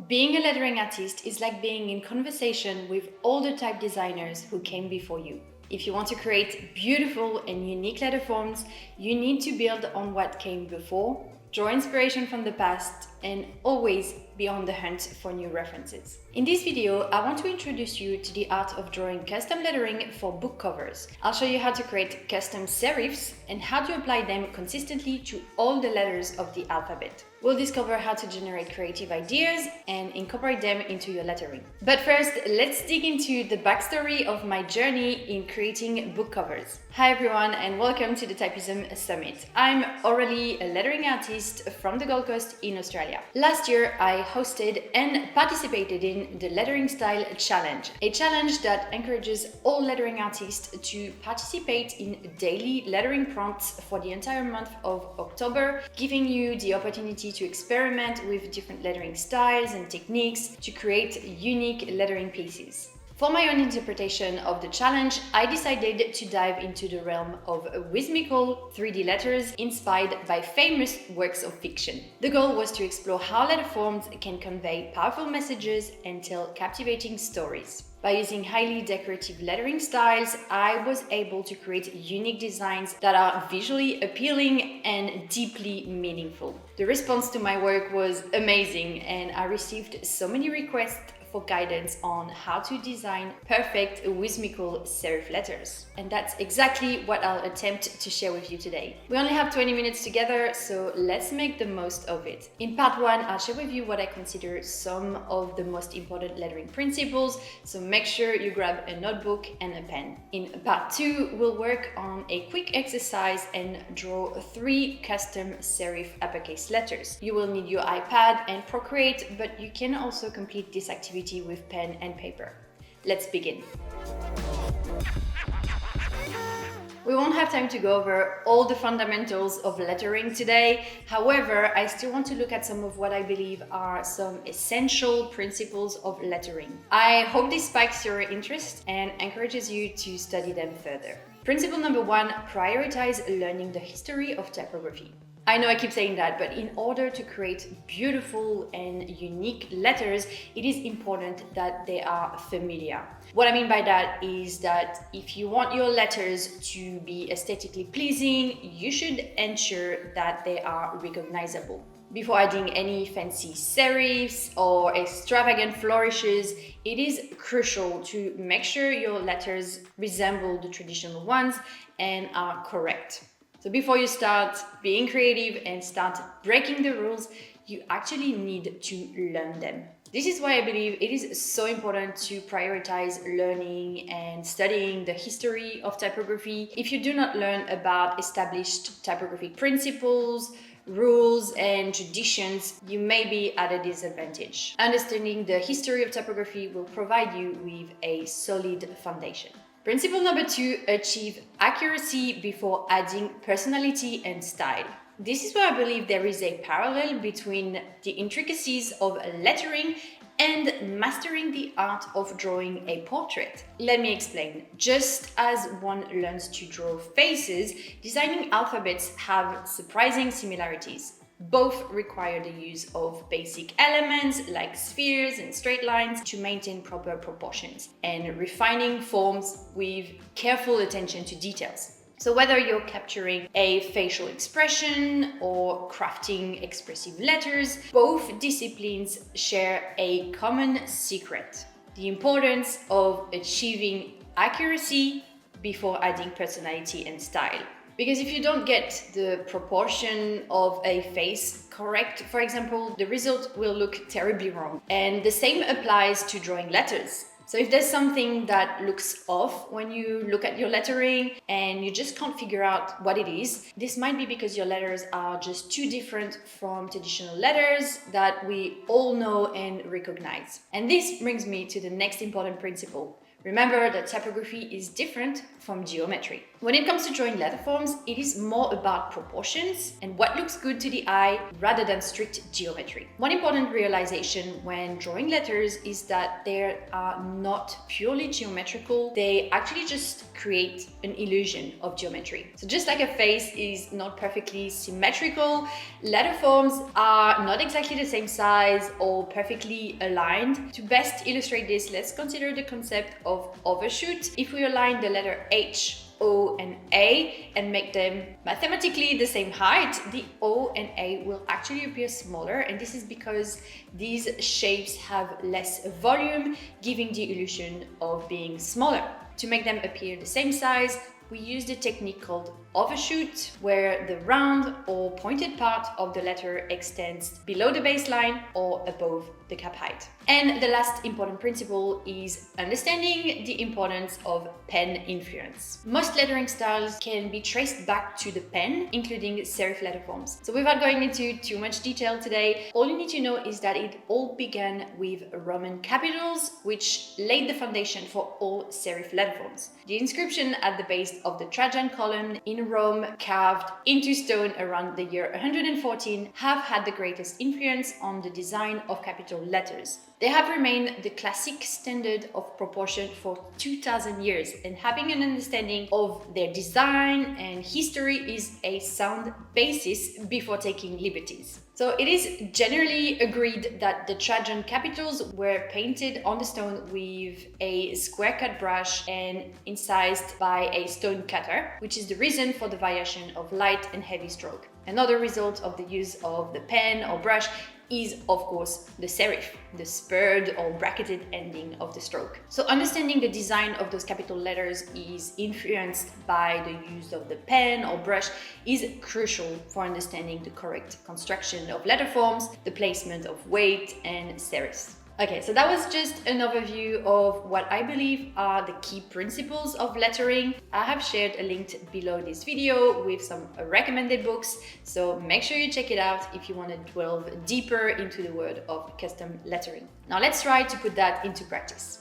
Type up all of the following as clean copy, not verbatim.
Being a lettering artist is like being in conversation with all the type designers who came before you. If you want to create beautiful and unique letter forms, you need to build on what came before, draw inspiration from the past, and always be on the hunt for new references. In this video, I want to introduce you to the art of drawing custom lettering for book covers. I'll show you how to create custom serifs and how to apply them consistently to all the letters of the alphabet. We'll discover how to generate creative ideas and incorporate them into your lettering. But first, let's dig into the backstory of my journey in creating book covers. Hi everyone and welcome to the Typism Summit. I'm Aurélie, a lettering artist from the Gold Coast in Australia. Last year, I hosted and participated in the Lettering Style Challenge, a challenge that encourages all lettering artists to participate in daily lettering prompts for the entire month of October, giving you the opportunity to experiment with different lettering styles and techniques to create unique lettering pieces. For my own interpretation of the challenge, I decided to dive into the realm of whimsical 3D letters inspired by famous works of fiction. The goal was to explore how letter forms can convey powerful messages and tell captivating stories. By using highly decorative lettering styles, I was able to create unique designs that are visually appealing and deeply meaningful. The response to my work was amazing, and I received so many requests for guidance on how to design perfect whimsical serif letters. And that's exactly what I'll attempt to share with you today. We only have 20 minutes together, so let's make the most of it. In part 1, I'll share with you what I consider some of the most important lettering principles, so make sure you grab a notebook and a pen. In part 2, we'll work on a quick exercise and draw 3 custom serif uppercase letters. You will need your iPad and Procreate, but you can also complete this activity with pen and paper. Let's begin. We won't have time to go over all the fundamentals of lettering today. However, I still want to look at some of what I believe are some essential principles of lettering. I hope this spikes your interest and encourages you to study them further. Principle number 1, prioritize learning the history of typography. I know I keep saying that, but in order to create beautiful and unique letters, it is important that they are familiar. What I mean by that is that if you want your letters to be aesthetically pleasing, you should ensure that they are recognizable. Before adding any fancy serifs or extravagant flourishes, it is crucial to make sure your letters resemble the traditional ones and are correct. So before you start being creative and start breaking the rules, you actually need to learn them. This is why I believe it is so important to prioritize learning and studying the history of typography. If you do not learn about established typographic principles, rules, and traditions, you may be at a disadvantage. Understanding the history of typography will provide you with a solid foundation. Principle number 2, achieve accuracy before adding personality and style. This is where I believe there is a parallel between the intricacies of lettering and mastering the art of drawing a portrait. Let me explain. Just as one learns to draw faces, designing alphabets have surprising similarities. Both require the use of basic elements like spheres and straight lines to maintain proper proportions and refining forms with careful attention to details. So whether you're capturing a facial expression or crafting expressive letters, both disciplines share a common secret: the importance of achieving accuracy before adding personality and style. Because if you don't get the proportion of a face correct, for example, the result will look terribly wrong. And the same applies to drawing letters. So if there's something that looks off when you look at your lettering and you just can't figure out what it is, this might be because your letters are just too different from traditional letters that we all know and recognize. And this brings me to the next important principle: Remember that typography is different from geometry. When it comes to drawing letter forms, it is more about proportions and what looks good to the eye rather than strict geometry. One important realization when drawing letters is that they are not purely geometrical, they actually just create an illusion of geometry. So just like a face is not perfectly symmetrical, letter forms are not exactly the same size or perfectly aligned. To best illustrate this, let's consider the concept of overshoot. If we align the letter H, O and A and make them mathematically the same height, the O and A will actually appear smaller, and this is because these shapes have less volume, giving the illusion of being smaller. To make them appear the same size, we use the technique called overshoot, where the round or pointed part of the letter extends below the baseline or above the cap height. And the last important principle is understanding the importance of pen influence. Most lettering styles can be traced back to the pen, including serif letter forms. So without going into too much detail today, all you need to know is that it all began with Roman capitals, which laid the foundation for all serif letter forms. The inscription at the base of the Trajan column in Rome, carved into stone around the year 114, have had the greatest influence on the design of capital letters. They have remained the classic standard of proportion for 2000 years, and having an understanding of their design and history is a sound basis before taking liberties. So it is generally agreed that the Trajan capitals were painted on the stone with a square cut brush and incised by a stone cutter, which is the reason for the variation of light and heavy stroke. Another result of the use of the pen or brush is, of course, the serif, the spurred or bracketed ending of the stroke. So understanding the design of those capital letters is influenced by the use of the pen or brush is crucial for understanding the correct construction of letter forms, the placement of weight and serifs. Okay, so that was just an overview of what I believe are the key principles of lettering. I have shared a link below this video with some recommended books, so make sure you check it out if you want to delve deeper into the world of custom lettering. Now let's try to put that into practice.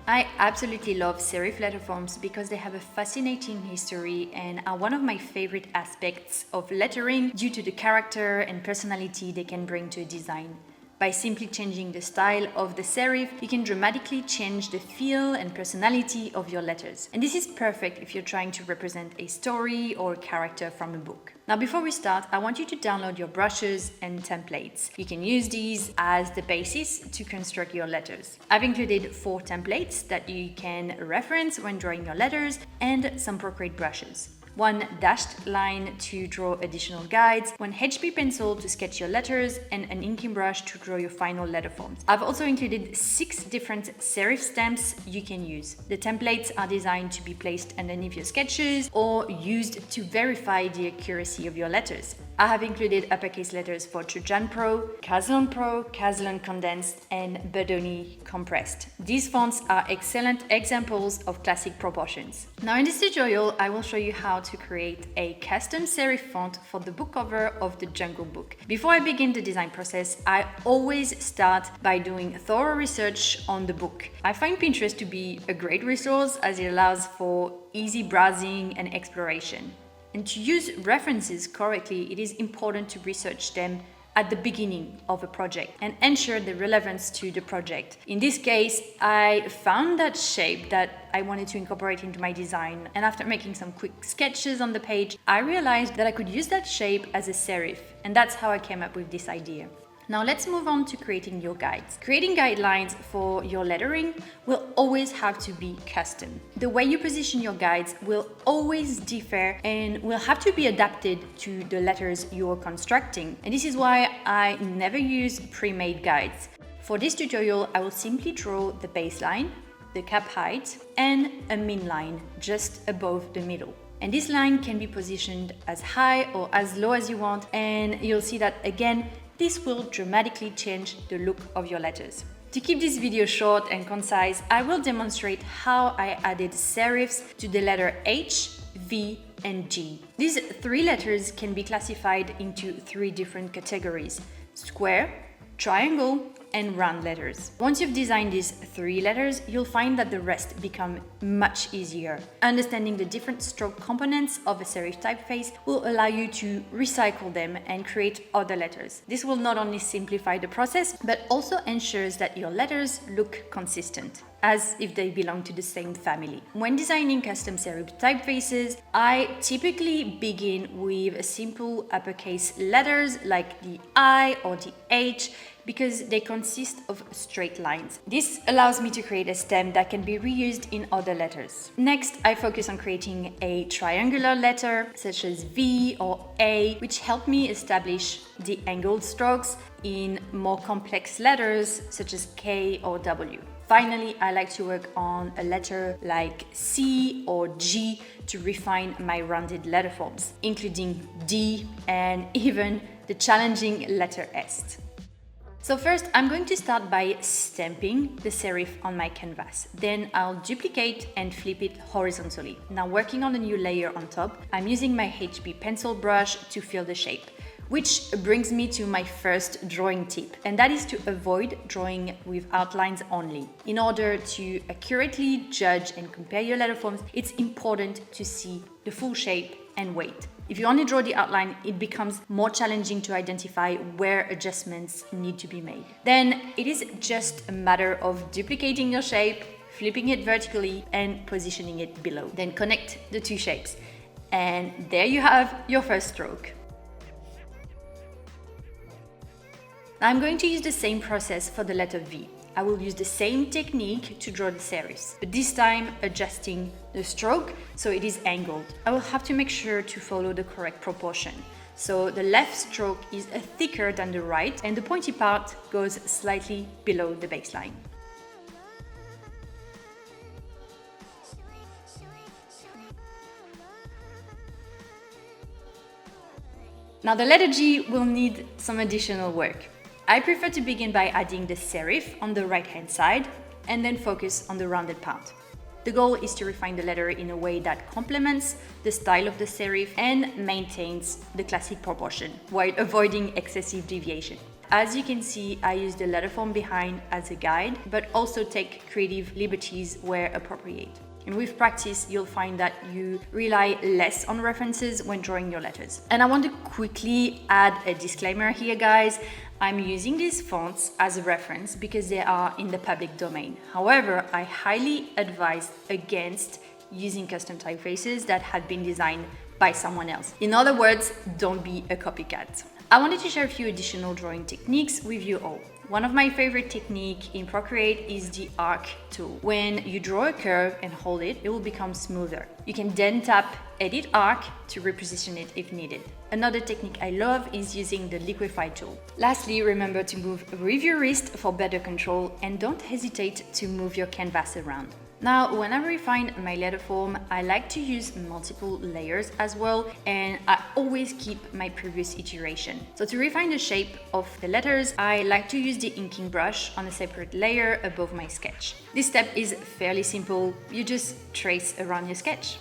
I absolutely love serif letter forms because they have a fascinating history and are one of my favorite aspects of lettering due to the character and personality they can bring to a design. By simply changing the style of the serif, you can dramatically change the feel and personality of your letters. And this is perfect if you're trying to represent a story or a character from a book. Now, before we start, I want you to download your brushes and templates. You can use these as the basis to construct your letters. I've included 4 templates that you can reference when drawing your letters and some Procreate brushes. 1 dashed line to draw additional guides, 1 HB pencil to sketch your letters, and an inking brush to draw your final letter forms. I've also included 6 different serif stamps you can use. The templates are designed to be placed underneath your sketches or used to verify the accuracy of your letters. I have included uppercase letters for Trajan Pro, Caslon Condensed, and Bodoni Compressed. These fonts are excellent examples of classic proportions. Now in this tutorial, I will show you how to create a custom serif font for the book cover of the Jungle Book. Before I begin the design process, I always start by doing thorough research on the book. I find Pinterest to be a great resource as it allows for easy browsing and exploration. And to use references correctly, it is important to research them at the beginning of a project and ensure the relevance to the project. In this case, I found that shape that I wanted to incorporate into my design, and after making some quick sketches on the page, I realized that I could use that shape as a serif, and that's how I came up with this idea. Now let's move on to creating your guides. Creating guidelines for your lettering will always have to be custom. The way you position your guides will always differ and will have to be adapted to the letters you're constructing. And this is why I never use pre-made guides. For this tutorial, I will simply draw the baseline, the cap height, and a min line just above the middle. And this line can be positioned as high or as low as you want, and you'll see that again, this will dramatically change the look of your letters. To keep this video short and concise, I will demonstrate how I added serifs to the letter H, V, and G. These 3 letters can be classified into 3 different categories: square, triangle, and round letters. Once you've designed these 3 letters, you'll find that the rest become much easier. Understanding the different stroke components of a serif typeface will allow you to recycle them and create other letters. This will not only simplify the process, but also ensures that your letters look consistent, as if they belong to the same family. When designing custom serif typefaces, I typically begin with simple uppercase letters like the I or the H, because they consist of straight lines. This allows me to create a stem that can be reused in other letters. Next, I focus on creating a triangular letter such as V or A, which help me establish the angled strokes in more complex letters such as K or W. Finally, I like to work on a letter like C or G to refine my rounded letter forms, including D and even the challenging letter S. So first, I'm going to start by stamping the serif on my canvas. Then I'll duplicate and flip it horizontally. Now, working on a new layer on top, I'm using my HB pencil brush to fill the shape, which brings me to my first drawing tip, and that is to avoid drawing with outlines only. In order to accurately judge and compare your letter forms, it's important to see the full shape and weight. If you only draw the outline, it becomes more challenging to identify where adjustments need to be made. Then it is just a matter of duplicating your shape, flipping it vertically, and positioning it below. Then connect the 2 shapes. And there you have your first stroke. I'm going to use the same process for the letter V. I will use the same technique to draw the serifs, but this time adjusting the stroke so it is angled. I will have to make sure to follow the correct proportion. So the left stroke is thicker than the right, and the pointy part goes slightly below the baseline. Now the letter G will need some additional work. I prefer to begin by adding the serif on the right-hand side and then focus on the rounded part. The goal is to refine the letter in a way that complements the style of the serif and maintains the classic proportion while avoiding excessive deviation. As you can see, I use the letter form behind as a guide, but also take creative liberties where appropriate. And with practice, you'll find that you rely less on references when drawing your letters. And I want to quickly add a disclaimer here, guys. I'm using these fonts as a reference because they are in the public domain. However, I highly advise against using custom typefaces that had been designed by someone else. In other words, don't be a copycat. I wanted to share a few additional drawing techniques with you all. One of my favorite techniques in Procreate is the arc tool. When you draw a curve and hold it, it will become smoother. You can then tap Edit Arc to reposition it if needed. Another technique I love is using the liquify tool. Lastly, remember to move with your wrist for better control, and don't hesitate to move your canvas around. Now, when I refine my letter form, I like to use multiple layers as well, and I always keep my previous iteration. So to refine the shape of the letters, I like to use the inking brush on a separate layer above my sketch. This step is fairly simple. You just trace around your sketch.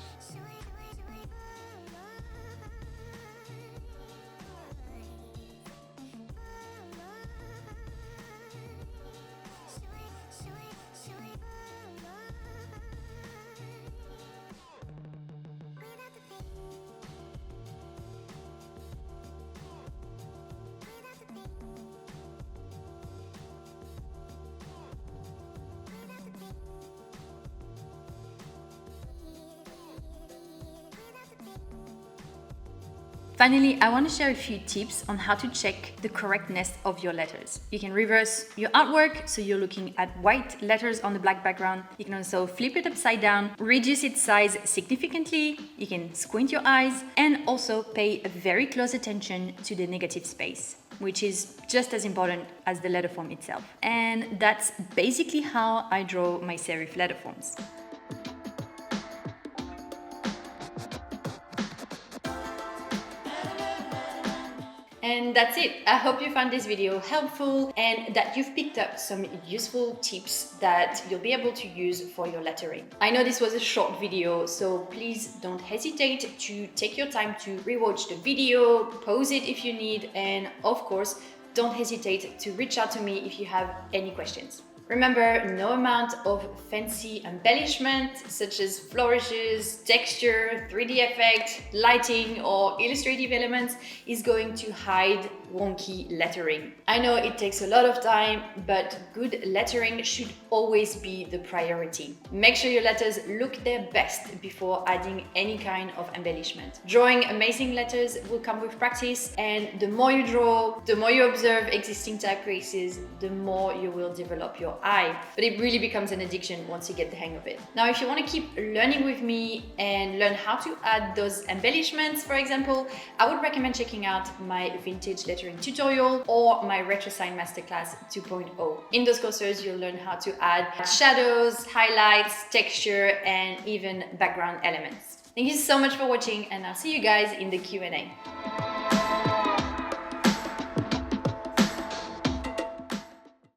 Finally, I want to share a few tips on how to check the correctness of your letters. You can reverse your artwork, so you're looking at white letters on the black background. You can also flip it upside down, reduce its size significantly. You can squint your eyes and also pay very close attention to the negative space, which is just as important as the letter form itself. And that's basically how I draw my serif letter forms. And that's it. I hope you found this video helpful and that you've picked up some useful tips that you'll be able to use for your lettering. I know this was a short video, so please don't hesitate to take your time to rewatch the video, pause it if you need, and of course, don't hesitate to reach out to me if you have any questions. Remember, no amount of fancy embellishment such as flourishes, texture, 3D effect, lighting, or illustrative elements is going to hide wonky lettering. I know it takes a lot of time, but good lettering should always be the priority. Make sure your letters look their best before adding any kind of embellishment. Drawing amazing letters will come with practice, and the more you draw, the more you observe existing typefaces, the more you will develop your eye. But it really becomes an addiction once you get the hang of it. Now, if you want to keep learning with me and learn how to add those embellishments, for example, I would recommend checking out my vintage lettering tutorial or my retro sign masterclass 2.0. In those courses, you'll learn how to add shadows, highlights, texture, and even background elements. Thank you so much for watching, and I'll see you guys in the Q&A.